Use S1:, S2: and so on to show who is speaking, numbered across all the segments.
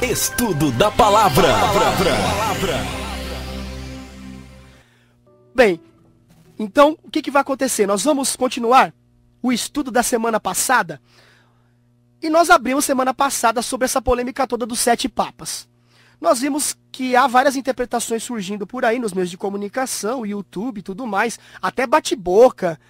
S1: Estudo da Palavra.
S2: Bem, então o que vai acontecer? Nós vamos continuar o estudo da semana passada. E nós abrimos semana passada sobre essa polêmica toda dos 7 papas. Nós vimos que há várias interpretações surgindo por aí nos meios de comunicação, YouTube e tudo mais. Até bate-boca,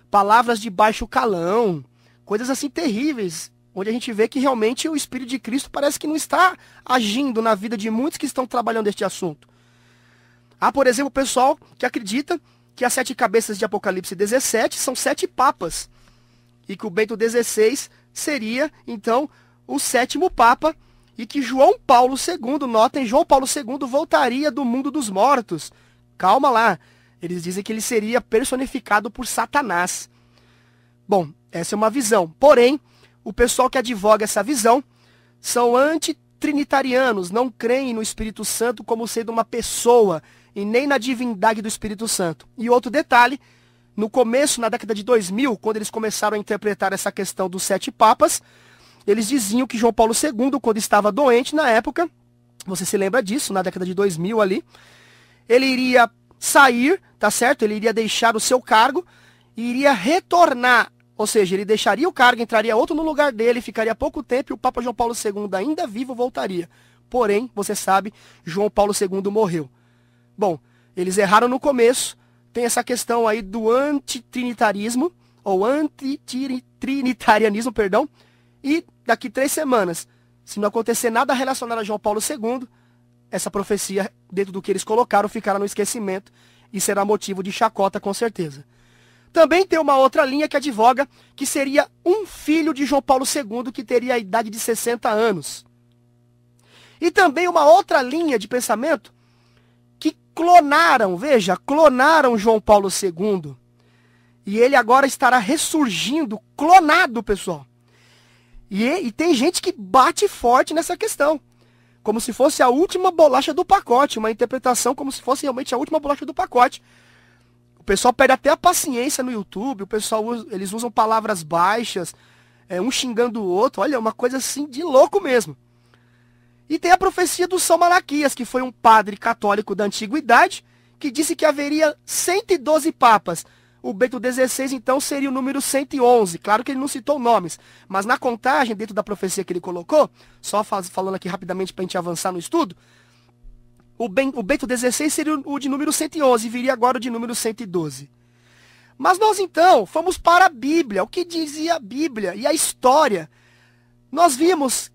S2: palavras de baixo calão, coisas assim terríveis. Onde a gente vê que realmente o Espírito de Cristo parece que não está agindo na vida de muitos que estão trabalhando este assunto. Há, por exemplo, o pessoal que acredita que as 7 cabeças de Apocalipse 17 são 7 papas. E que o Bento XVI seria, então, o 7º Papa. E que João Paulo II, notem, João Paulo II voltaria do mundo dos mortos. Calma lá. Eles dizem que ele seria personificado por Satanás. Bom, essa é uma visão. Porém, o pessoal que advoga essa visão são antitrinitarianos, não creem no Espírito Santo como sendo uma pessoa e nem na divindade do Espírito Santo. E outro detalhe, no começo, na década de 2000, quando eles começaram a interpretar essa questão dos 7 papas, eles diziam que João Paulo II, quando estava doente na época, você se lembra disso, na década de 2000 ali, ele iria sair, tá certo? Ele iria deixar o seu cargo e iria retornar. Ou seja, ele deixaria o cargo, entraria outro no lugar dele, ficaria pouco tempo e o Papa João Paulo II, ainda vivo, voltaria. Porém, você sabe, João Paulo II morreu. Bom, eles erraram no começo. Tem essa questão aí do antitrinitarismo, ou antitrinitarianismo, perdão. E daqui 3 semanas, se não acontecer nada relacionado a João Paulo II, essa profecia, dentro do que eles colocaram, ficará no esquecimento e será motivo de chacota, com certeza. Também tem uma outra linha que advoga que seria um filho de João Paulo II que teria a idade de 60 anos. E também uma outra linha de pensamento que clonaram, veja, clonaram João Paulo II. E ele agora estará ressurgindo, clonado, pessoal. E tem gente que bate forte nessa questão. Como se fosse a última bolacha do pacote, uma interpretação como se fosse realmente a última bolacha do pacote. O pessoal perde até a paciência no YouTube, o pessoal eles usam palavras baixas, um xingando o outro, olha, uma coisa assim de louco mesmo. E tem a profecia do São Malaquias, que foi um padre católico da antiguidade, que disse que haveria 112 papas. O Bento XVI, então, seria o número 111. Claro que ele não citou nomes, mas na contagem, dentro da profecia que ele colocou, só falando aqui rapidamente para a gente avançar no estudo, o Bento XVI seria o de número 111 e viria agora o de número 112. Mas nós, então, fomos para a Bíblia, o que dizia a Bíblia e a história. Nós vimos,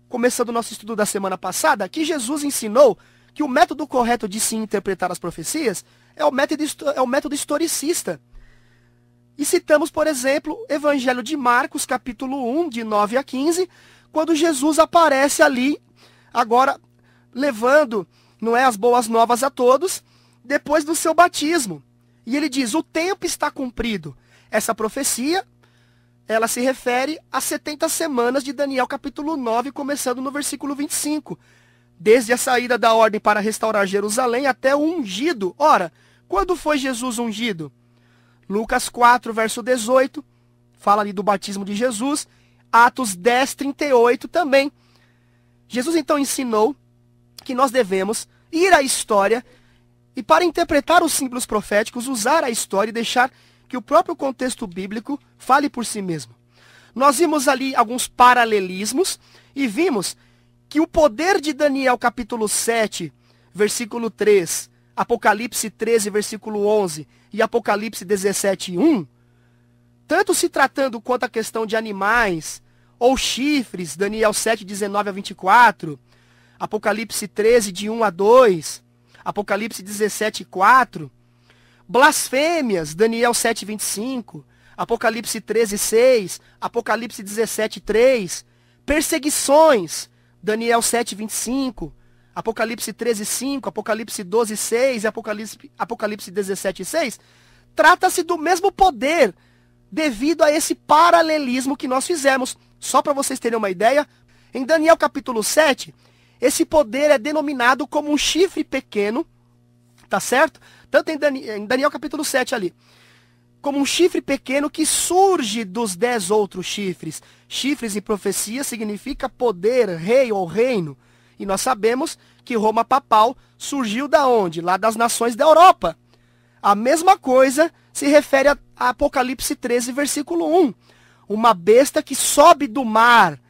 S2: começando o nosso estudo da semana passada, que Jesus ensinou que o método correto de se interpretar as profecias é o método historicista. E citamos, por exemplo, o Evangelho de Marcos, capítulo 1, de 9 a 15, quando Jesus aparece ali, agora levando, não é, as boas novas a todos, depois do seu batismo. E ele diz, o tempo está cumprido. Essa profecia, ela se refere às 70 semanas de Daniel, capítulo 9, começando no versículo 25. Desde a saída da ordem para restaurar Jerusalém até o ungido. Ora, quando foi Jesus ungido? Lucas 4, verso 18, fala ali do batismo de Jesus. Atos 10, 38 também. Jesus então ensinou que nós devemos ir à história e, para interpretar os símbolos proféticos, usar a história e deixar que o próprio contexto bíblico fale por si mesmo. Nós vimos ali alguns paralelismos e vimos que o poder de Daniel capítulo 7, versículo 3, Apocalipse 13, versículo 11 e Apocalipse 17, 1, tanto se tratando quanto a questão de animais ou chifres, Daniel 7, 19 a 24, Apocalipse 13, de 1 a 2, Apocalipse 17, 4, blasfêmias, Daniel 7, 25, Apocalipse 13, 6, Apocalipse 17, 3, perseguições, Daniel 7, 25, Apocalipse 13, 5, Apocalipse 12, 6 e Apocalipse 17, 6, trata-se do mesmo poder devido a esse paralelismo que nós fizemos. Só para vocês terem uma ideia, em Daniel capítulo 7, esse poder é denominado como um chifre pequeno, tá certo? Tanto em Daniel capítulo 7 ali, como um chifre pequeno que surge dos 10 outros chifres. Chifres em profecia significa poder, rei ou reino. E nós sabemos que Roma papal surgiu da onde? Lá das nações da Europa. A mesma coisa se refere a Apocalipse 13, versículo 1. Uma besta que sobe do mar.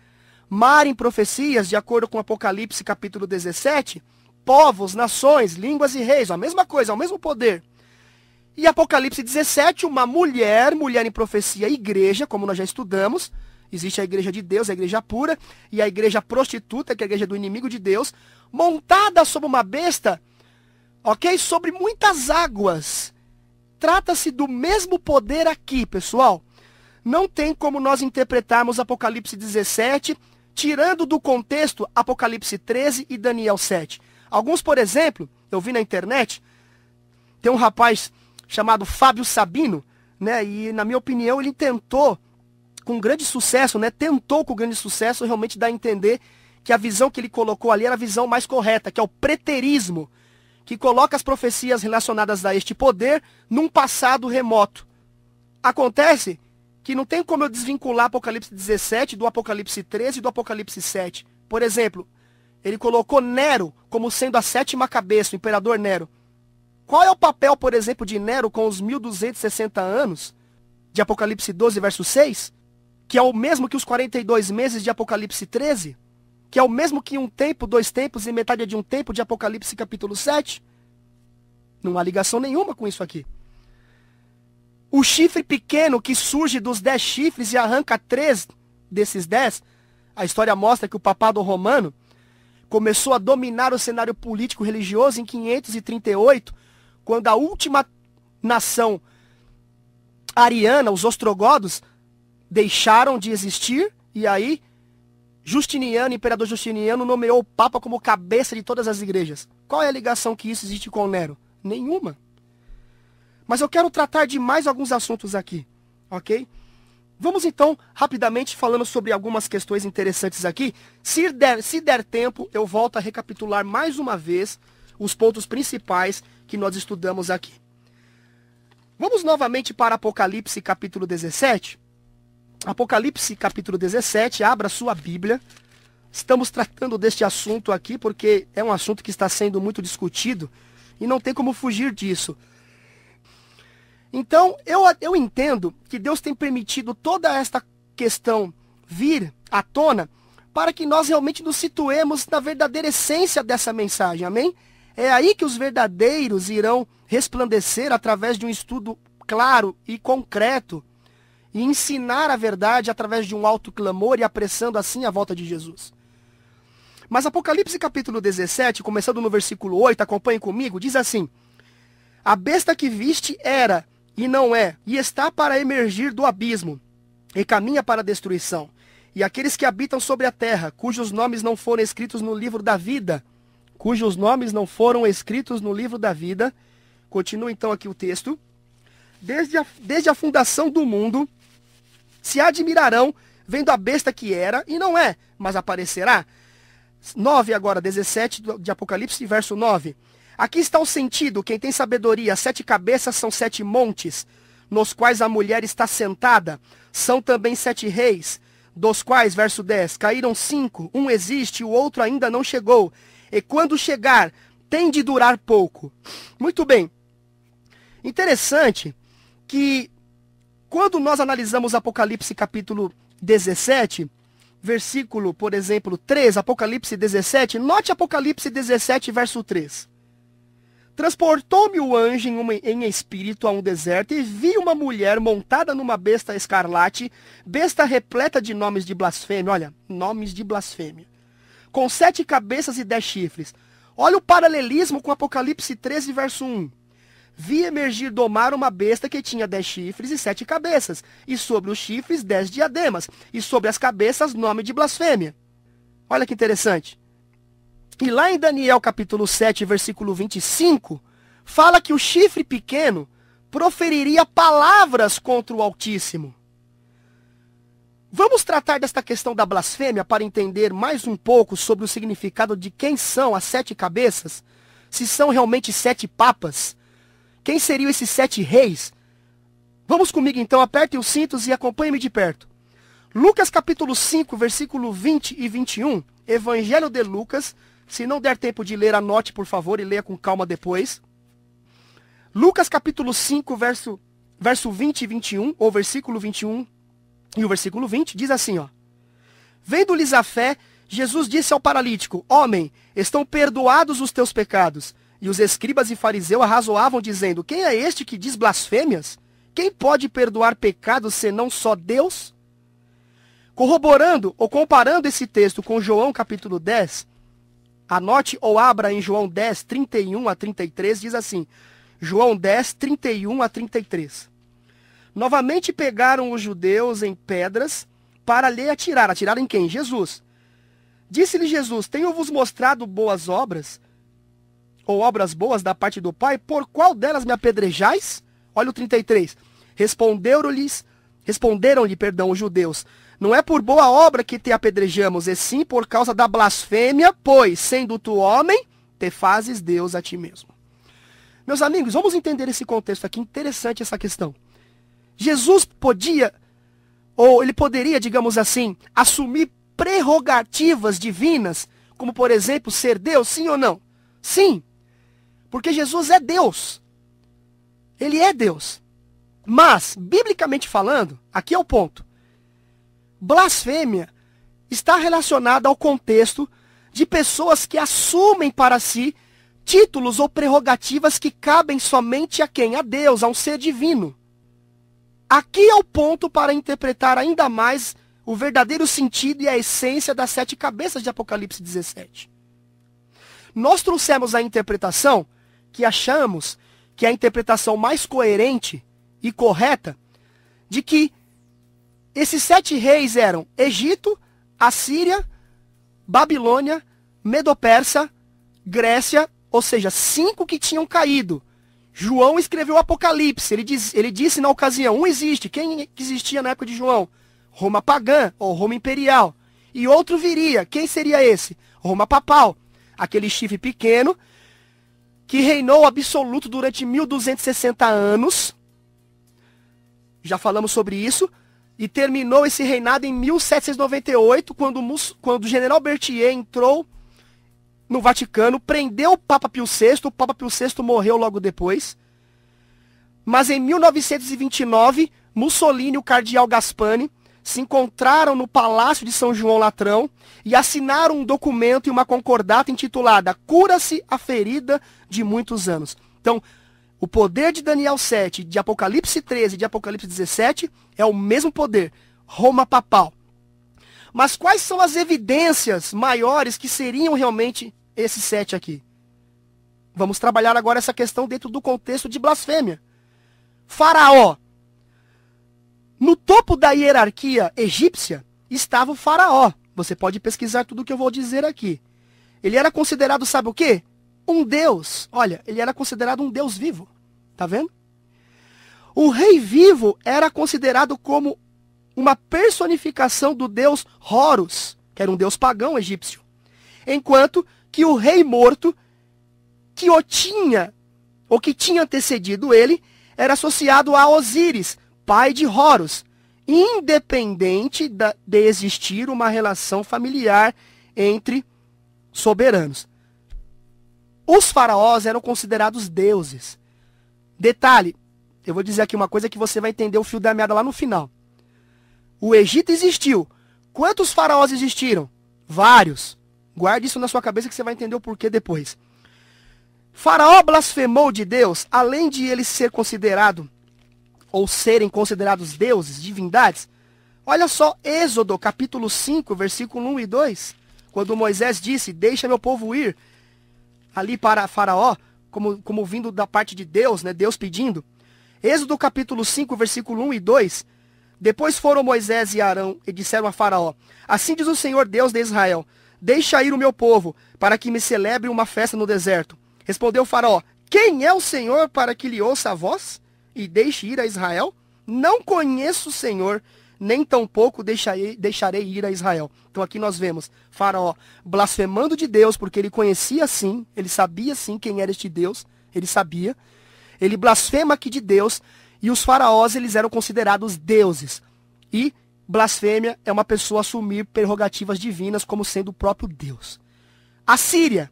S2: Mar em profecias, de acordo com Apocalipse capítulo 17, povos, nações, línguas e reis. A mesma coisa, o mesmo poder. E Apocalipse 17, uma mulher em profecia, igreja, como nós já estudamos. Existe a igreja de Deus, a igreja pura, e a igreja prostituta, que é a igreja do inimigo de Deus, montada sobre uma besta, ok? Sobre muitas águas. Trata-se do mesmo poder aqui, pessoal. Não tem como nós interpretarmos Apocalipse 17, tirando do contexto Apocalipse 13 e Daniel 7. Alguns, por exemplo, eu vi na internet, tem um rapaz chamado Fábio Sabino, né? E na minha opinião ele tentou com grande sucesso, né? Tentou com grande sucesso realmente dar a entender que a visão que ele colocou ali era a visão mais correta, que é o preterismo, que coloca as profecias relacionadas a este poder num passado remoto. Acontece que não tem como eu desvincular Apocalipse 17 do Apocalipse 13 e do Apocalipse 7. Por exemplo, ele colocou Nero como sendo a 7ª cabeça, o imperador Nero. Qual é o papel, por exemplo, de Nero com os 1260 anos de Apocalipse 12, verso 6? Que é o mesmo que os 42 meses de Apocalipse 13? Que é o mesmo que um tempo, 2 tempos e metade de um tempo de Apocalipse capítulo 7? Não há ligação nenhuma com isso aqui. O chifre pequeno que surge dos 10 chifres e arranca 3 desses 10, a história mostra que o papado romano começou a dominar o cenário político religioso em 538, quando a última nação ariana, os ostrogodos, deixaram de existir, e aí Justiniano, imperador Justiniano, nomeou o Papa como cabeça de todas as igrejas. Qual é a ligação que isso existe com Nero? Nenhuma. Mas eu quero tratar de mais alguns assuntos aqui, ok? Vamos então, rapidamente, falando sobre algumas questões interessantes aqui. Se der tempo, eu volto a recapitular mais uma vez os pontos principais que nós estudamos aqui. Vamos novamente para Apocalipse capítulo 17. Apocalipse capítulo 17, abra sua Bíblia. Estamos tratando deste assunto aqui porque é um assunto que está sendo muito discutido e não tem como fugir disso. Então, eu entendo que Deus tem permitido toda esta questão vir à tona para que nós realmente nos situemos na verdadeira essência dessa mensagem, amém? É aí que os verdadeiros irão resplandecer através de um estudo claro e concreto e ensinar a verdade através de um alto clamor e apressando assim a volta de Jesus. Mas Apocalipse capítulo 17, começando no versículo 8, acompanhe comigo, diz assim: a besta que viste era, e não é, e está para emergir do abismo, e caminha para a destruição. E aqueles que habitam sobre a terra, cujos nomes não foram escritos no livro da vida, continua então aqui o texto, desde a fundação do mundo, se admirarão, vendo a besta que era, e não é, mas aparecerá. 9 agora, 17 de Apocalipse, verso 9. Aqui está o sentido, quem tem sabedoria, 7 cabeças são 7 montes, nos quais a mulher está sentada, são também 7 reis, dos quais, verso 10, caíram 5, um existe, o outro ainda não chegou, e quando chegar, tem de durar pouco. Muito bem. Interessante que quando nós analisamos Apocalipse capítulo 17, versículo, por exemplo, 3, Apocalipse 17, note Apocalipse 17, verso 3. Transportou-me o anjo em espírito a um deserto e vi uma mulher montada numa besta escarlate, besta repleta de nomes de blasfêmia, olha, nomes de blasfêmia, com 7 cabeças e 10 chifres. Olha o paralelismo com Apocalipse 13, verso 1. Vi emergir do mar uma besta que tinha 10 chifres e 7 cabeças, e sobre os chifres 10 diademas, e sobre as cabeças nome de blasfêmia. Olha que interessante. E lá em Daniel capítulo 7, versículo 25, fala que o chifre pequeno proferiria palavras contra o Altíssimo. Vamos tratar desta questão da blasfêmia para entender mais um pouco sobre o significado de quem são as 7 cabeças, se são realmente 7 papas. Quem seriam esses 7 reis? Vamos comigo então, apertem os cintos e acompanhem-me de perto. Lucas capítulo 5, versículo 20 e 21. Evangelho de Lucas. Se não der tempo de ler, anote, por favor, e leia com calma depois. Lucas capítulo 5, verso 20 e 21, ou versículo 21 e o versículo 20, diz assim, ó. Vendo-lhes a fé, Jesus disse ao paralítico, homem, estão perdoados os teus pecados. E os escribas e fariseus arrazoavam, dizendo, quem é este que diz blasfêmias? Quem pode perdoar pecados senão só Deus? Corroborando ou comparando esse texto com João capítulo 10, anote ou abra em João 10, 31 a 33, diz assim, João 10, 31 a 33. Novamente pegaram os judeus em pedras para lhe atirar. Atirar em quem? Jesus. Disse-lhe Jesus, tenho-vos mostrado boas obras, ou obras boas da parte do Pai, por qual delas me apedrejais? Olha o 33. Responderam-lhe, os judeus, não é por boa obra que te apedrejamos, e sim por causa da blasfêmia, pois, sendo tu homem, te fazes Deus a ti mesmo. Meus amigos, vamos entender esse contexto aqui, interessante essa questão. Jesus podia, ou ele poderia, digamos assim, assumir prerrogativas divinas, como por exemplo, ser Deus, sim ou não? Sim, porque Jesus é Deus. Ele é Deus. Mas, biblicamente falando, aqui é o ponto. Blasfêmia está relacionada ao contexto de pessoas que assumem para si títulos ou prerrogativas que cabem somente a quem? A Deus, a um ser divino. Aqui é o ponto para interpretar ainda mais o verdadeiro sentido e a essência das 7 cabeças de Apocalipse 17. Nós trouxemos a interpretação que achamos que é a interpretação mais coerente e correta de que esses 7 reis eram Egito, Assíria, Babilônia, Medo-Persa, Grécia, ou seja, 5 que tinham caído. João escreveu o Apocalipse, ele disse na ocasião, um existe, quem existia na época de João? Roma pagã, ou Roma imperial. E outro viria, quem seria esse? Roma papal, aquele chifre pequeno, que reinou absoluto durante 1260 anos, já falamos sobre isso, e terminou esse reinado em 1798, quando o general Berthier entrou no Vaticano, prendeu o Papa Pio VI, o Papa Pio VI morreu logo depois. Mas em 1929, Mussolini e o cardeal Gaspani se encontraram no Palácio de São João Latrão e assinaram um documento e uma concordata intitulada Cura-se a ferida de muitos anos. Então, o poder de Daniel 7, de Apocalipse 13 e de Apocalipse 17 é o mesmo poder, Roma papal. Mas quais são as evidências maiores que seriam realmente esses 7 aqui? Vamos trabalhar agora essa questão dentro do contexto de blasfêmia. Faraó. No topo da hierarquia egípcia estava o faraó. Você pode pesquisar tudo o que eu vou dizer aqui. Ele era considerado, sabe o quê? Um deus. Olha, ele era considerado um deus vivo. Tá vendo? O rei vivo era considerado como uma personificação do deus Horus, que era um deus pagão egípcio. Enquanto que o rei morto, que o tinha, ou que tinha antecedido ele, era associado a Osíris, pai de Horus, independente de existir uma relação familiar entre soberanos. Os faraós eram considerados deuses. Detalhe, eu vou dizer aqui uma coisa que você vai entender o fio da meada lá no final. O Egito existiu. Quantos faraós existiram? Vários. Guarde isso na sua cabeça que você vai entender o porquê depois. Faraó blasfemou de Deus, além de ele ser considerado, ou serem considerados deuses, divindades. Olha só, Êxodo, capítulo 5, versículo 1 e 2. Quando Moisés disse, deixa meu povo ir, ali para Faraó, como vindo da parte de Deus, né? Deus pedindo. Êxodo capítulo 5, versículo 1 e 2. Depois foram Moisés e Arão e disseram a Faraó, assim diz o Senhor Deus de Israel, deixa ir o meu povo, para que me celebre uma festa no deserto. Respondeu Faraó, quem é o Senhor para que lhe ouça a voz e deixe ir a Israel? Não conheço o Senhor, nem tampouco deixarei ir a Israel. Então aqui nós vemos Faraó blasfemando de Deus, porque ele conhecia sim, ele sabia sim quem era este Deus, ele sabia. Ele blasfema aqui de Deus, e os faraós eles eram considerados deuses. E blasfêmia é uma pessoa assumir prerrogativas divinas como sendo o próprio Deus. A Síria.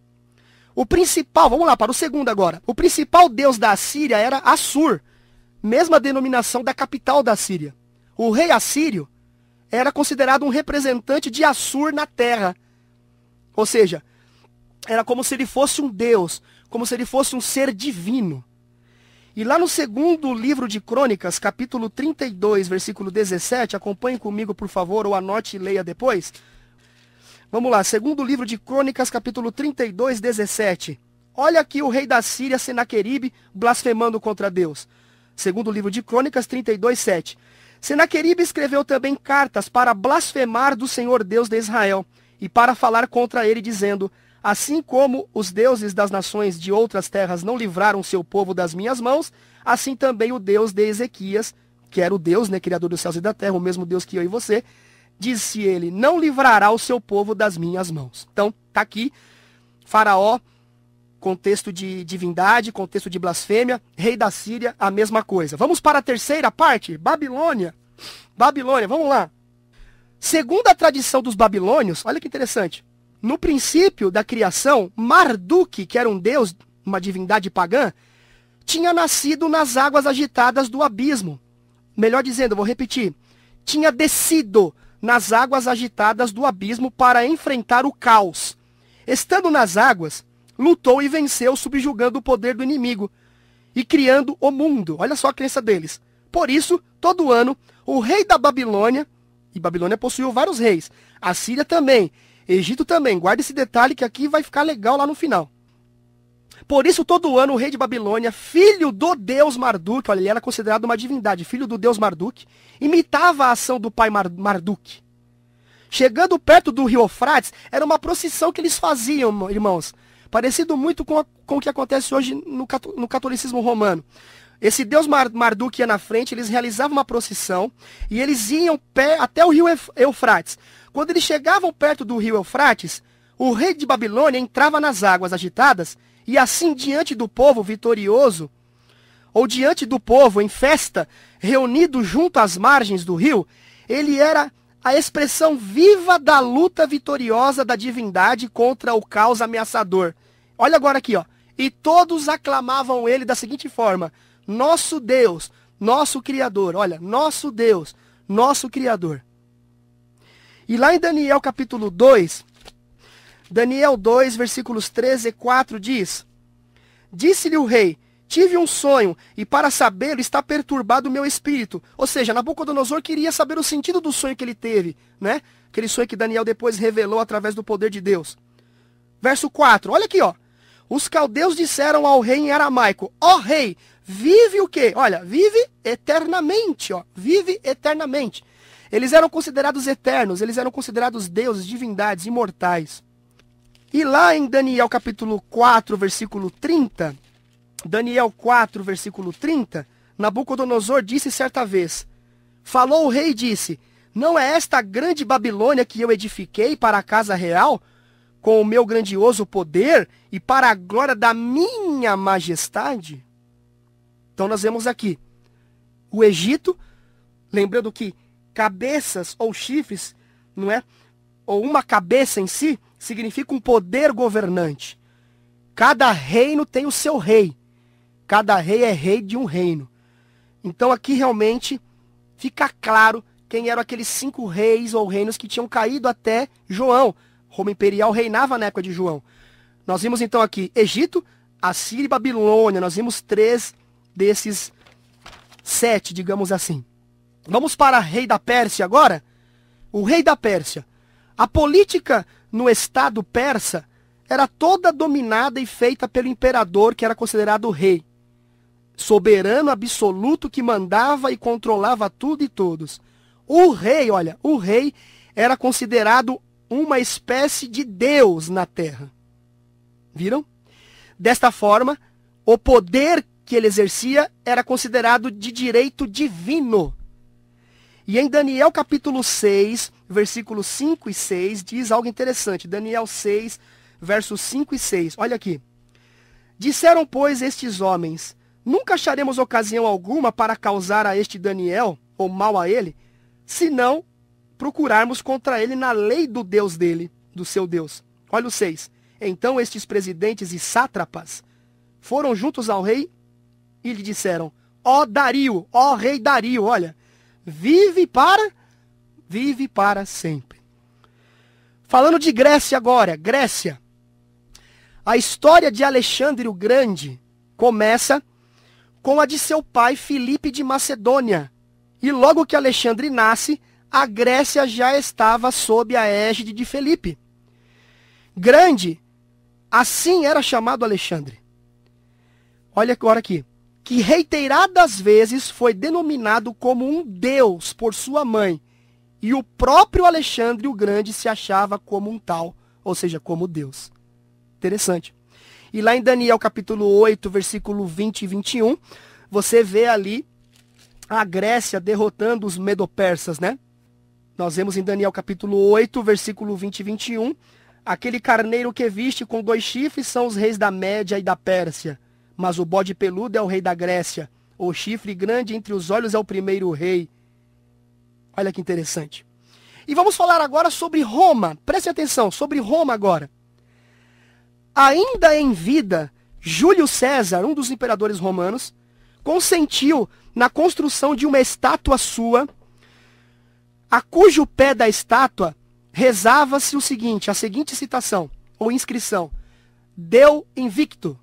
S2: O principal, vamos lá para o segundo agora. O principal deus da Assíria era Assur, mesma denominação da capital da Síria. O rei assírio era considerado um representante de Assur na terra. Ou seja, era como se ele fosse um deus, como se ele fosse um ser divino. E lá no segundo livro de Crônicas, capítulo 32, versículo 17, acompanhe comigo, por favor, ou anote e leia depois. Vamos lá, segundo livro de Crônicas, capítulo 32, 17. Olha aqui o rei da Síria, Senaqueribe, blasfemando contra Deus. Segundo livro de Crônicas, 32, 7. Senaqueribe escreveu também cartas para blasfemar do Senhor Deus de Israel e para falar contra ele, dizendo: assim como os deuses das nações de outras terras não livraram seu povo das minhas mãos, assim também o Deus de Ezequias, que era o Deus, né, criador dos céus e da terra, o mesmo Deus que eu e você, disse ele, não livrará o seu povo das minhas mãos. Então, tá aqui, Faraó, contexto de divindade, contexto de blasfêmia, rei da Síria, a mesma coisa. Vamos para a terceira parte, Babilônia. Babilônia, vamos lá. Segundo a tradição dos babilônios, olha que interessante, no princípio da criação, Marduk, que era um deus, uma divindade pagã, tinha nascido nas águas agitadas do abismo. Melhor dizendo, vou repetir, tinha descido nas águas agitadas do abismo para enfrentar o caos. Estando nas águas, lutou e venceu, subjugando o poder do inimigo e criando o mundo. Olha só a crença deles. Por isso, todo ano, o rei da Babilônia, e Babilônia possuiu vários reis, a Síria também, Egito também, guarda esse detalhe que aqui vai ficar legal lá no final. Por isso, todo ano, o rei de Babilônia, filho do deus Marduk, olha, ele era considerado uma divindade, filho do deus Marduk, imitava a ação do pai Marduk. Chegando perto do rio Eufrates, era uma procissão que eles faziam, irmãos, parecido muito com o que acontece hoje no catolicismo romano. Esse deus Marduk ia na frente, eles realizavam uma procissão e eles iam até o rio Eufrates. Quando eles chegavam perto do rio Eufrates, o rei de Babilônia entrava nas águas agitadas e assim diante do povo vitorioso, ou diante do povo em festa, reunido junto às margens do rio, ele era a expressão viva da luta vitoriosa da divindade contra o caos ameaçador. Olha agora aqui, ó. E todos aclamavam ele da seguinte forma: nosso Deus, nosso Criador. Olha, nosso Deus, nosso Criador. E lá em Daniel capítulo 2, Daniel 2, versículos 13 e 4 diz: disse-lhe o rei, tive um sonho, e para sabê-lo está perturbado o meu espírito. Ou seja, Nabucodonosor queria saber o sentido do sonho que ele teve, né? Aquele sonho que Daniel depois revelou através do poder de Deus. Verso 4, olha aqui, ó. Os caldeus disseram ao rei em aramaico: ó rei, vive o quê? Olha, vive eternamente, ó. Vive eternamente. Eles eram considerados eternos, eles eram considerados deuses, divindades, imortais. E lá em Daniel capítulo 4, versículo 30, Daniel 4, versículo 30, Nabucodonosor disse certa vez, falou o rei e disse, não é esta a grande Babilônia que eu edifiquei para a casa real, com o meu grandioso poder e para a glória da minha majestade? Então nós vemos aqui o Egito, lembrando que cabeças ou chifres, não é? Ou uma cabeça em si, significa um poder governante. Cada reino tem o seu rei. Cada rei é rei de um reino. Então aqui realmente fica claro quem eram aqueles 5 reis ou reinos que tinham caído até João. Roma Imperial reinava na época de João. Nós vimos então aqui Egito, Assíria e Babilônia. Nós vimos 3 desses 7, digamos assim. Vamos para o rei da Pérsia agora. O rei da Pérsia. A política no estado persa era toda dominada e feita pelo imperador, que era considerado o rei. Soberano absoluto que mandava e controlava tudo e todos. O rei, olha, o rei era considerado uma espécie de Deus na terra. Viram? Desta forma, o poder que ele exercia era considerado de direito divino. E em Daniel capítulo 6, versículos 5 e 6, diz algo interessante. Daniel 6, versos 5 e 6. Olha aqui. Disseram, pois, estes homens, nunca acharemos ocasião alguma para causar a este Daniel, ou mal a ele, senão procurarmos contra ele na lei do Deus dele, do seu Deus. Olha o 6. Então estes presidentes e sátrapas foram juntos ao rei e lhe disseram: ó Dario, ó rei Dario, olha, vive para sempre. Falando de Grécia agora, Grécia. A história de Alexandre o Grande começa com a de seu pai Filipe de Macedônia. E logo que Alexandre nasce, a Grécia já estava sob a égide de Filipe. Grande, assim era chamado Alexandre. Olha agora aqui. Que reiteradas vezes foi denominado como um deus por sua mãe. E o próprio Alexandre o Grande se achava como um tal, ou seja, como Deus. Interessante. E lá em Daniel capítulo 8, versículo 20 e 21, você vê ali a Grécia derrotando os medo-persas, né? Nós vemos em Daniel capítulo 8, versículo 20 e 21, aquele carneiro que viste com 2 chifres são os reis da Média e da Pérsia, mas o bode peludo é o rei da Grécia, o chifre grande entre os olhos é o primeiro rei. Olha que interessante. E vamos falar agora sobre Roma. Preste atenção, sobre Roma agora. Ainda em vida, Júlio César, um dos imperadores romanos, consentiu na construção de uma estátua sua, a cujo pé da estátua rezava-se o seguinte, a seguinte citação, ou inscrição: Deu invicto,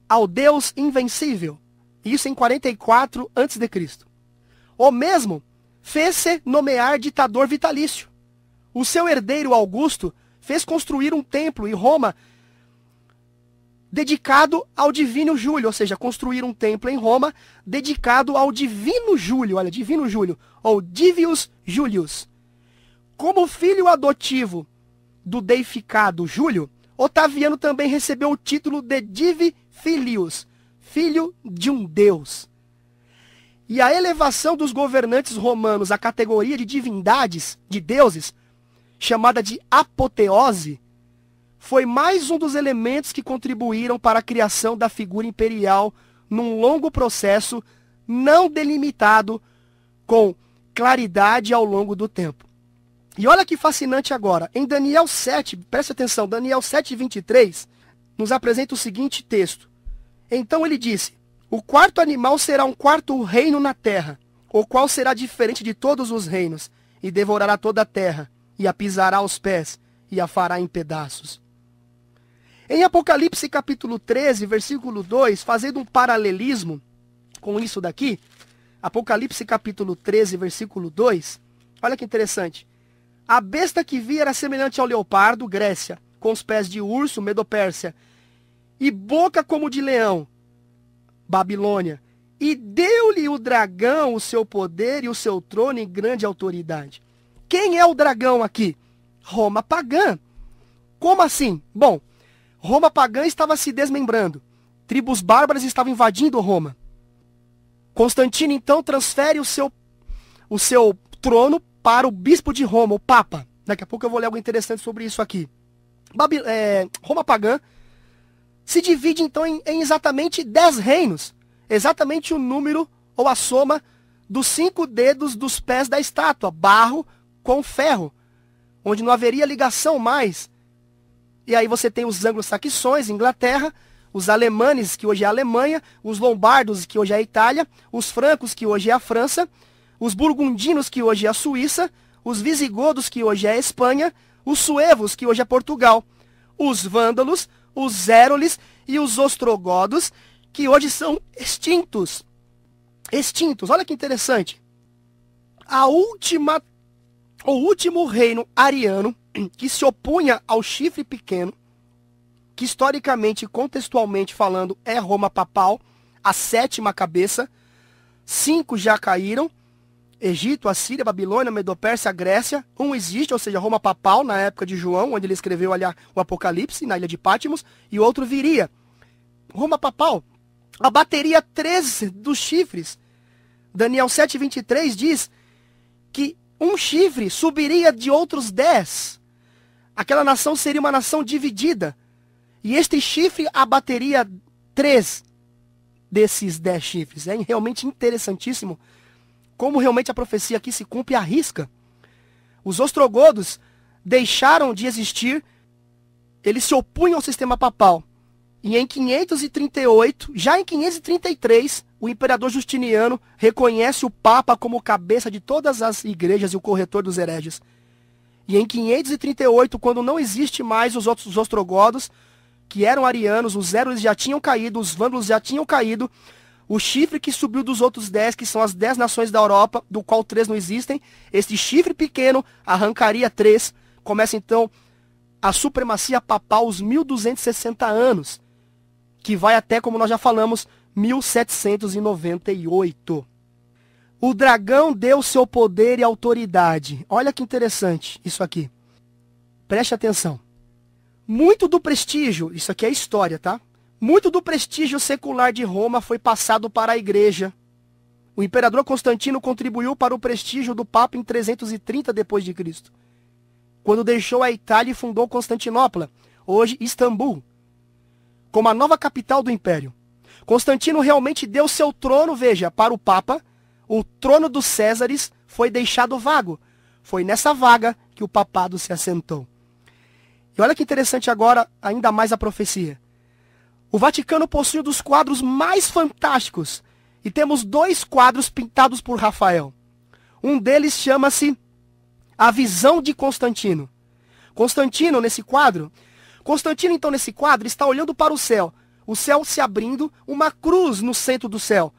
S2: ao Deus invencível. Isso em 44 a.C. O mesmo fez-se nomear ditador vitalício. O seu herdeiro Augusto fez construir um templo em Roma dedicado ao divino Júlio, ou seja, construir um templo em Roma dedicado ao divino Júlio, olha, divino Júlio, ou Divius Julius. Como filho adotivo do deificado Júlio, Otaviano também recebeu o título de Divi Filius, filho de um deus. E a elevação dos governantes romanos à categoria de divindades, de deuses, chamada de apoteose, foi mais um dos elementos que contribuíram para a criação da figura imperial num longo processo não delimitado com claridade ao longo do tempo. E olha que fascinante agora, em Daniel 7, preste atenção, Daniel 7:23, nos apresenta o seguinte texto. Então ele disse: o quarto animal será um quarto reino na terra, o qual será diferente de todos os reinos, e devorará toda a terra, e a pisará aos pés, e a fará em pedaços. Em Apocalipse capítulo 13, versículo 2, fazendo um paralelismo com isso daqui, Apocalipse capítulo 13, versículo 2, olha que interessante. A besta que vi era semelhante ao leopardo, Grécia, com os pés de urso, Medopérsia, e boca como de leão, Babilônia. E deu-lhe o dragão o seu poder e o seu trono em grande autoridade. Quem é o dragão aqui? Roma pagã. Como assim? Bom, Roma pagã estava se desmembrando. Tribos bárbaras estavam invadindo Roma. Constantino, então, transfere o seu trono para o bispo de Roma, o Papa. Daqui a pouco eu vou ler algo interessante sobre isso aqui. Roma pagã se divide, então, em exatamente 10 reinos. Exatamente o número ou a soma dos 5 dedos dos pés da estátua. Barro com ferro. Onde não haveria ligação mais. E aí você tem os anglo-saxões, Inglaterra, os alemanes, que hoje é a Alemanha, os lombardos, que hoje é a Itália, os francos, que hoje é a França, os burgundinos, que hoje é a Suíça, os visigodos, que hoje é a Espanha, os suevos, que hoje é Portugal, os vândalos, os éroles e os ostrogodos, que hoje são extintos. Extintos, olha que interessante. O último reino ariano que se opunha ao chifre pequeno, que historicamente e contextualmente falando é Roma papal, a 7ª cabeça, 5 já caíram, Egito, Assíria, Babilônia, Medopérsia, Grécia, um existe, ou seja, Roma papal, na época de João, onde ele escreveu ali o Apocalipse, na ilha de Patmos, e outro viria. Roma papal abateria 13 dos chifres. Daniel 7:23 diz que um chifre subiria de outros 10. Aquela nação seria uma nação dividida. E este chifre abateria 3 desses 10 chifres. É realmente interessantíssimo como realmente a profecia aqui se cumpre à risca. Os ostrogodos deixaram de existir, eles se opunham ao sistema papal. E em 538, já em 533, o imperador Justiniano reconhece o Papa como cabeça de todas as igrejas e o corretor dos hereges. E em 538, quando não existe mais os ostrogodos, que eram arianos, os érules já tinham caído, os vândalos já tinham caído, o chifre que subiu dos outros 10, que são as 10 nações da Europa, do qual 3 não existem, esse chifre pequeno arrancaria 3. Começa então a supremacia papal, os 1260 anos, que vai até, como nós já falamos, 1798. O dragão deu seu poder e autoridade. Olha que interessante isso aqui. Preste atenção. Muito do prestígio, isso aqui é história, tá? Muito do prestígio secular de Roma foi passado para a igreja. O imperador Constantino contribuiu para o prestígio do Papa em 330 d.C., quando deixou a Itália e fundou Constantinopla, hoje Istambul, como a nova capital do império. Constantino realmente deu seu trono, veja, para o Papa. O trono dos Césares foi deixado vago. Foi nessa vaga que o papado se assentou. E olha que interessante agora, ainda mais a profecia. O Vaticano possui um dos quadros mais fantásticos. E temos 2 quadros pintados por Rafael. Um deles chama-se A Visão de Constantino. Constantino, nesse quadro, está olhando para o céu se abrindo, uma cruz no centro do céu,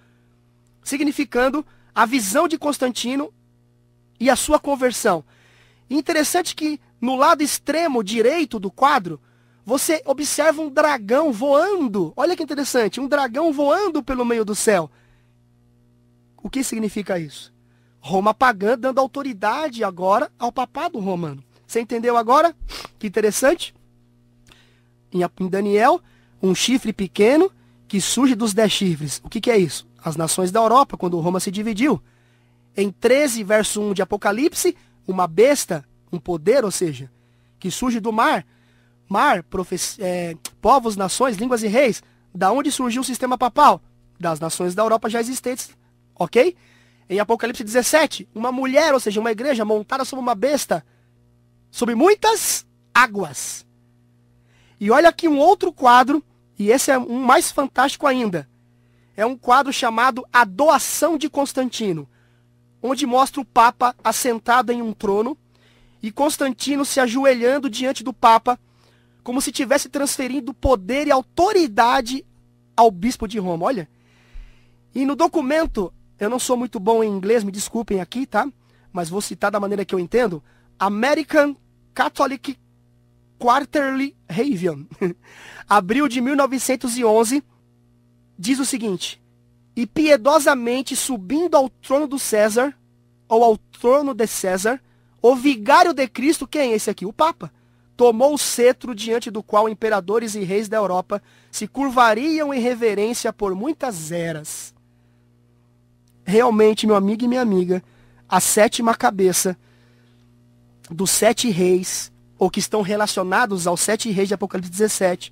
S2: significando a visão de Constantino e a sua conversão. E interessante que no lado extremo direito do quadro, você observa um dragão voando. Olha que interessante, um dragão voando pelo meio do céu. O que significa isso? Roma pagã dando autoridade agora ao papado romano. Você entendeu agora? Que interessante. Em Daniel, um chifre pequeno que surge dos 10 chifres. O que é isso? As nações da Europa, quando Roma se dividiu. Em 13, verso 1 de Apocalipse, uma besta, um poder, ou seja, que surge do mar. Povos, nações, línguas e reis. Da onde surgiu o sistema papal? Das nações da Europa já existentes. Ok? Em Apocalipse 17, uma mulher, ou seja, uma igreja montada sobre uma besta, sobre muitas águas. E olha aqui um outro quadro, e esse é um mais fantástico ainda. É um quadro chamado A Doação de Constantino, onde mostra o Papa assentado em um trono e Constantino se ajoelhando diante do Papa, como se estivesse transferindo poder e autoridade ao bispo de Roma. Olha. E no documento, eu não sou muito bom em inglês, me desculpem aqui, tá? Mas vou citar da maneira que eu entendo. American Catholic Quarterly Review, abril de 1911, diz o seguinte: e piedosamente subindo ao trono do César, ou ao trono de César, o vigário de Cristo, quem é esse aqui? O Papa. Tomou o cetro diante do qual imperadores e reis da Europa se curvariam em reverência por muitas eras. Realmente, meu amigo e minha amiga, a 7ª cabeça dos 7 reis, ou que estão relacionados aos 7 reis de Apocalipse 17,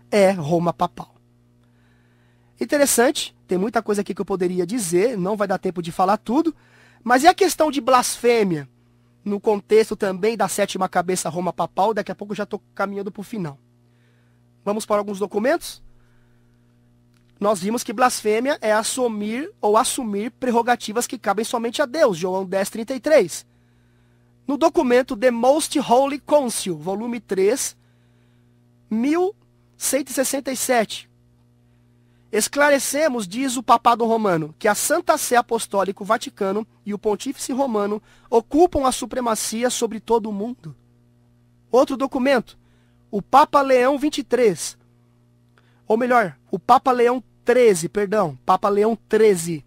S2: é Roma papal. Interessante, tem muita coisa aqui que eu poderia dizer, não vai dar tempo de falar tudo, mas e a questão de blasfêmia, no contexto também da 7ª cabeça Roma papal? Daqui a pouco eu já estou caminhando para o final. Vamos para alguns documentos? Nós vimos que blasfêmia é assumir prerrogativas que cabem somente a Deus, João 10:33. No documento The Most Holy Council, volume 3, 1167. Esclarecemos, diz o Papado Romano, que a Santa Sé Apostólico Vaticano e o Pontífice Romano ocupam a supremacia sobre todo o mundo. Outro documento, o Papa Leão 23, ou melhor, o Papa Leão 13, Papa Leão 13,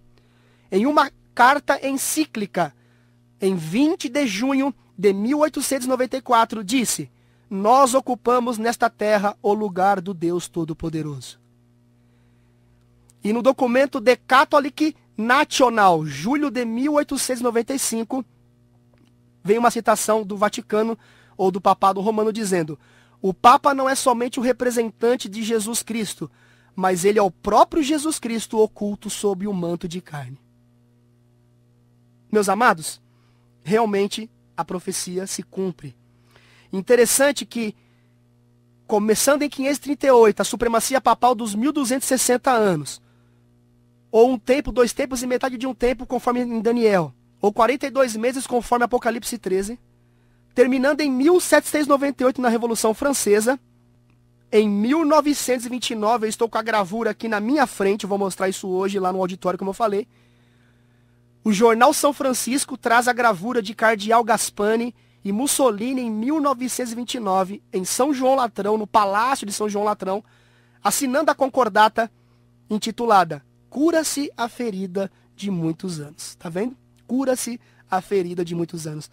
S2: em uma carta encíclica, em 20 de junho de 1894, disse: nós ocupamos nesta terra o lugar do Deus Todo-Poderoso. E no documento The Catholic National, julho de 1895, vem uma citação do Vaticano ou do Papado Romano dizendo: o Papa não é somente o representante de Jesus Cristo, mas ele é o próprio Jesus Cristo oculto sob o manto de carne. Meus amados, realmente a profecia se cumpre. Interessante que, começando em 538, a supremacia papal dos 1260 anos, ou um tempo, 2 tempos e metade de um tempo, conforme em Daniel, ou 42 meses, conforme Apocalipse 13, terminando em 1798 na Revolução Francesa. Em 1929, eu estou com a gravura aqui na minha frente, vou mostrar isso hoje lá no auditório, como eu falei. O jornal São Francisco traz a gravura de Cardeal Gaspani e Mussolini em 1929, em São João Latrão, no Palácio de São João Latrão, assinando a concordata intitulada Cura-se a ferida de muitos anos. Tá vendo? Cura-se a ferida de muitos anos.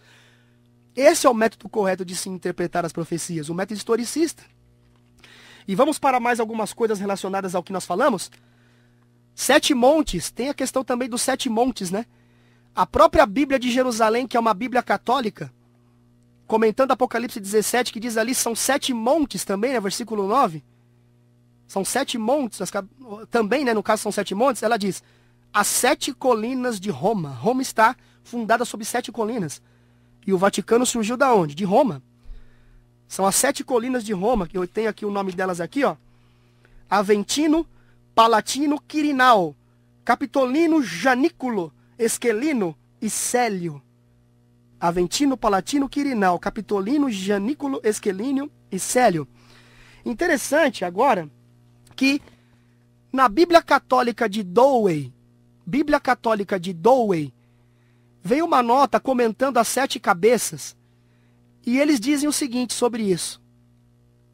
S2: Esse é o método correto de se interpretar as profecias, o método historicista. E vamos para mais algumas coisas relacionadas ao que nós falamos. 7 montes, tem a questão também dos 7 montes, né? A própria Bíblia de Jerusalém, que é uma Bíblia católica, comentando Apocalipse 17, que diz ali, são 7 montes também, né? Versículo 9. São 7 montes, também, né? No caso são 7 montes, ela diz, as 7 colinas de Roma. Roma está fundada sobre 7 colinas. E o Vaticano surgiu da onde? De Roma. São as 7 colinas de Roma, que eu tenho aqui o nome delas aqui, ó. Aventino, Palatino, Quirinal, Capitolino, Janículo, Esquelino e Célio. Aventino, Palatino, Quirinal, Capitolino, Janículo, Esquelino e Célio. Interessante agora que na Bíblia Católica de Dowey, veio uma nota comentando as 7 cabeças. E eles dizem o seguinte sobre isso.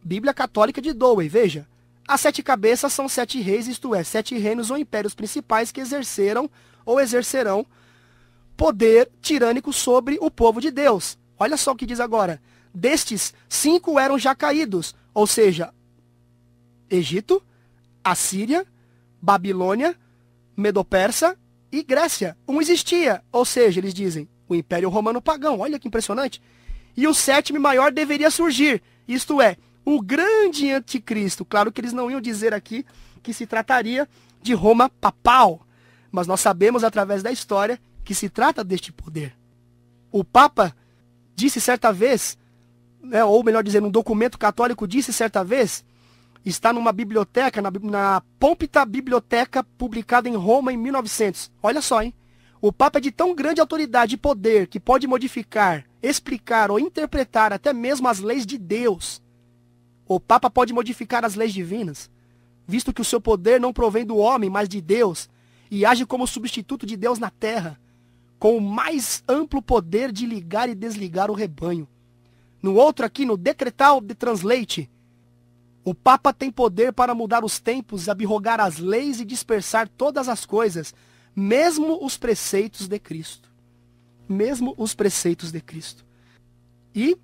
S2: Bíblia Católica de Dowey, veja. As 7 cabeças são 7 reis, isto é, 7 reinos ou impérios principais que exerceram ou exercerão poder tirânico sobre o povo de Deus. Olha só o que diz agora. Destes, 5 eram já caídos, ou seja, Egito, Assíria, Babilônia, Medo-Persa e Grécia. Um existia, ou seja, eles dizem, o Império Romano Pagão. Olha que impressionante. E o 7º maior deveria surgir, isto é, o grande anticristo. Claro que eles não iam dizer aqui que se trataria de Roma papal, mas nós sabemos através da história que se trata deste poder. O Papa disse certa vez, né, ou melhor dizendo, um documento católico disse certa vez, está numa biblioteca, na Púlpita Biblioteca, publicada em Roma em 1900. Olha só, hein? O Papa é de tão grande autoridade e poder que pode modificar, explicar ou interpretar até mesmo as leis de Deus. O Papa pode modificar as leis divinas, visto que o seu poder não provém do homem, mas de Deus, e age como substituto de Deus na terra, com o mais amplo poder de ligar e desligar o rebanho. No outro aqui, no Decretal de Translate, o Papa tem poder para mudar os tempos, abrogar as leis e dispersar todas as coisas, mesmo os preceitos de Cristo. Mesmo os preceitos de Cristo. E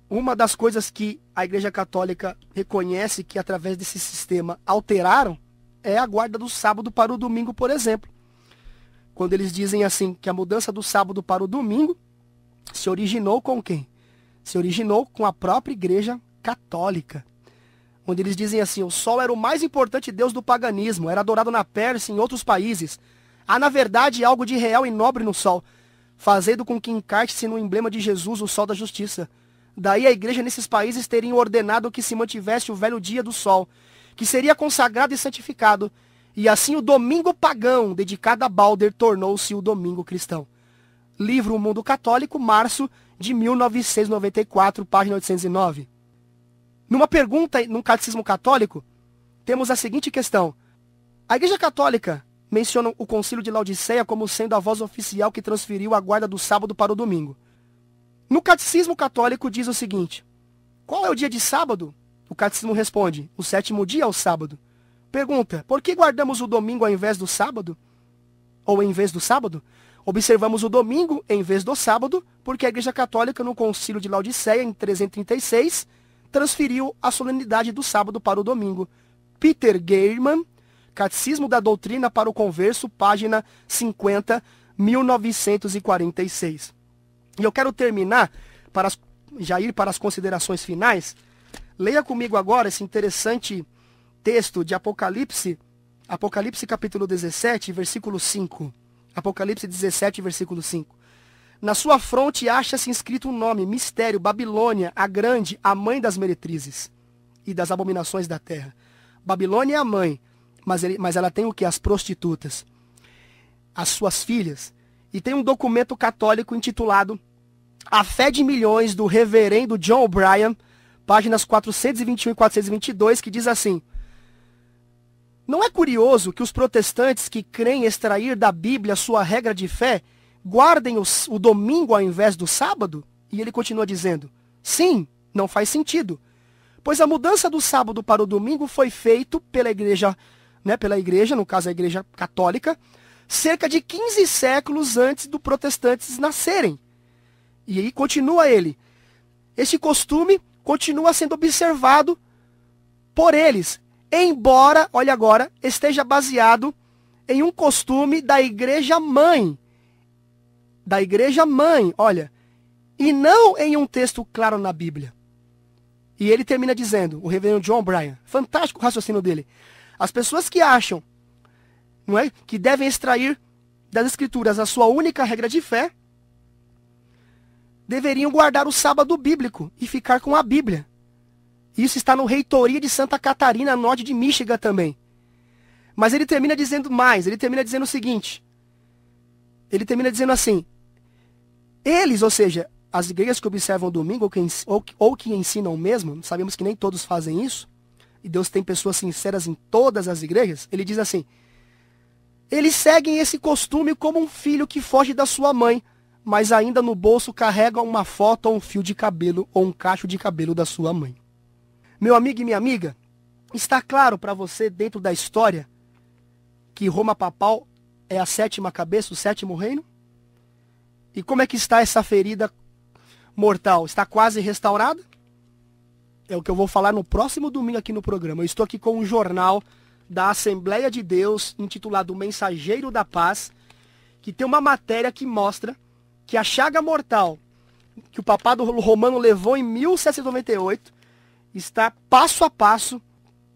S2: uma das coisas que a Igreja Católica reconhece que através desse sistema alteraram é a guarda do sábado para o domingo, por exemplo. Quando eles dizem assim, que a mudança do sábado para o domingo se originou com quem? Se originou com a própria Igreja Católica. Onde eles dizem assim, o sol era o mais importante deus do paganismo, era adorado na Pérsia e em outros países. Há, na verdade, algo de real e nobre no sol, fazendo com que encarte-se no emblema de Jesus, o sol da justiça. Daí a igreja nesses países teria ordenado que se mantivesse o velho dia do sol, que seria consagrado e santificado, e assim o domingo pagão, dedicado a Balder, tornou-se o domingo cristão. Livro O Mundo Católico, março de 1994, página 809. Numa pergunta no Catecismo Católico, temos a seguinte questão. A Igreja Católica menciona o Concílio de Laodiceia como sendo a voz oficial que transferiu a guarda do sábado para o domingo. No Catecismo Católico diz o seguinte, qual é o dia de sábado? O Catecismo responde, o 7º dia é o sábado. Pergunta, por que guardamos o domingo ao invés do sábado? Ou em vez do sábado? Observamos o domingo em vez do sábado, porque a Igreja Católica no Concílio de Laodiceia, em 336, transferiu a solenidade do sábado para o domingo. Peter Geirman, Catecismo da Doutrina para o Converso, página 50, 1946. E eu quero terminar, já ir para as considerações finais. Leia comigo agora esse interessante texto de Apocalipse, Apocalipse capítulo 17, versículo 5. Apocalipse 17, versículo 5. Na sua fronte acha-se inscrito um nome, mistério, Babilônia, a grande, a mãe das meretrizes e das abominações da terra. Babilônia é a mãe, mas ela tem o que? As prostitutas, as suas filhas. E tem um documento católico intitulado A Fé de Milhões, do reverendo John O'Brien, páginas 421 e 422, que diz assim: não é curioso que os protestantes que creem extrair da Bíblia sua regra de fé guardem o domingo ao invés do sábado? E ele continua dizendo: sim, não faz sentido, pois a mudança do sábado para o domingo foi feita pela igreja, no caso a igreja católica, cerca de 15 séculos antes dos protestantes nascerem. E aí continua ele: este costume continua sendo observado por eles, embora, olha agora, esteja baseado em um costume da igreja mãe. Da igreja mãe, olha, e não em um texto claro na Bíblia. E ele termina dizendo, o reverendo John O'Brien, fantástico o raciocínio dele: as pessoas que acham, não é, que devem extrair das Escrituras a sua única regra de fé, deveriam guardar o sábado bíblico e ficar com a Bíblia. Isso está no Reitoria de Santa Catarina, norte de Michigan também. Mas ele termina dizendo mais, ele termina dizendo o seguinte, ele termina dizendo assim: eles, ou seja, as igrejas que observam o domingo ou que ensinam mesmo, sabemos que nem todos fazem isso, e Deus tem pessoas sinceras em todas as igrejas, ele diz assim: eles seguem esse costume como um filho que foge da sua mãe, mas ainda no bolso carrega uma foto ou um fio de cabelo ou um cacho de cabelo da sua mãe. Meu amigo e minha amiga, está claro para você dentro da história que Roma papal é a 7ª cabeça, o 7º reino? E como é que está essa ferida mortal? Está quase restaurada? É o que eu vou falar no próximo domingo aqui no programa. Eu estou aqui com um jornal da Assembleia de Deus intitulado O Mensageiro da Paz, que tem uma matéria que mostra que a chaga mortal que o papado romano levou em 1798 está passo a passo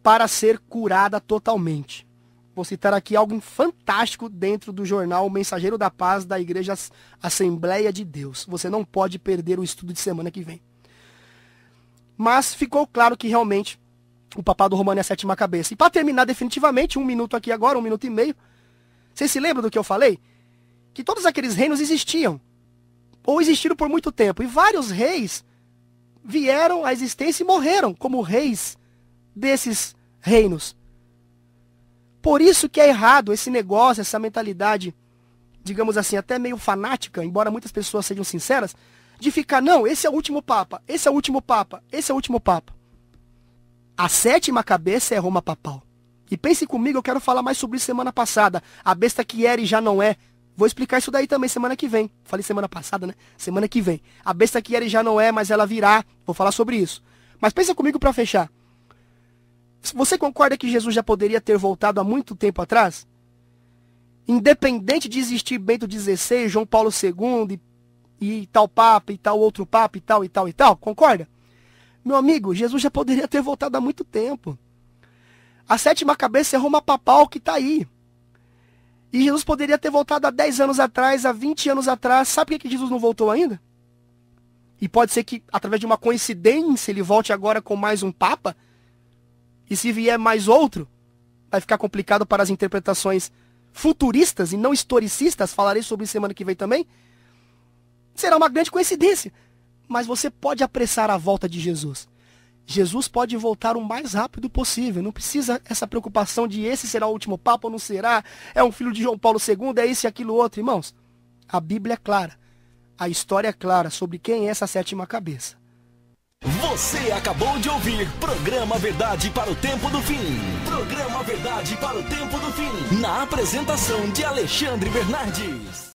S2: para ser curada totalmente. Vou citar aqui algo fantástico dentro do jornal O Mensageiro da Paz da Igreja Assembleia de Deus. Você não pode perder o estudo de semana que vem. Mas ficou claro que realmente o papado romano é a 7ª cabeça. E para terminar definitivamente, 1 minuto aqui agora, 1 minuto e meio, vocês se lembram do que eu falei? Que todos aqueles reinos existiam, ou existiram por muito tempo, e vários reis vieram à existência e morreram como reis desses reinos. Por isso que é errado esse negócio, essa mentalidade, digamos assim, até meio fanática, embora muitas pessoas sejam sinceras, de ficar, não, esse é o último papa, esse é o último papa, esse é o último papa. A 7ª cabeça é Roma papal. E pense comigo, eu quero falar mais sobre isso semana passada. A besta que era e já não é. Vou explicar isso daí também semana que vem. Falei semana passada, né? Semana que vem. A besta que era e já não é, mas ela virá. Vou falar sobre isso. Mas pensa comigo para fechar. Você concorda que Jesus já poderia ter voltado há muito tempo atrás? Independente de existir Bento XVI, João Paulo II e tal papa, e tal outro papa, e tal, e tal, e tal. Concorda? Meu amigo, Jesus já poderia ter voltado há muito tempo. A 7ª cabeça é Roma papal que está aí. E Jesus poderia ter voltado há 10 anos atrás, há 20 anos atrás. Sabe por que Jesus não voltou ainda? E pode ser que, através de uma coincidência, ele volte agora com mais um papa. E se vier mais outro, vai ficar complicado para as interpretações futuristas e não historicistas. Falarei sobre isso semana que vem também. Será uma grande coincidência. Mas você pode apressar a volta de Jesus. Jesus pode voltar o mais rápido possível. Não precisa essa preocupação de esse será o último papa ou não será. É um filho de João Paulo II, é esse e aquilo outro. Irmãos, a Bíblia é clara. A história é clara sobre quem é essa 7ª cabeça.
S1: Você acabou de ouvir Programa Verdade para o Tempo do Fim. Programa Verdade para o Tempo do Fim. Na apresentação de Alexandre Bernardes.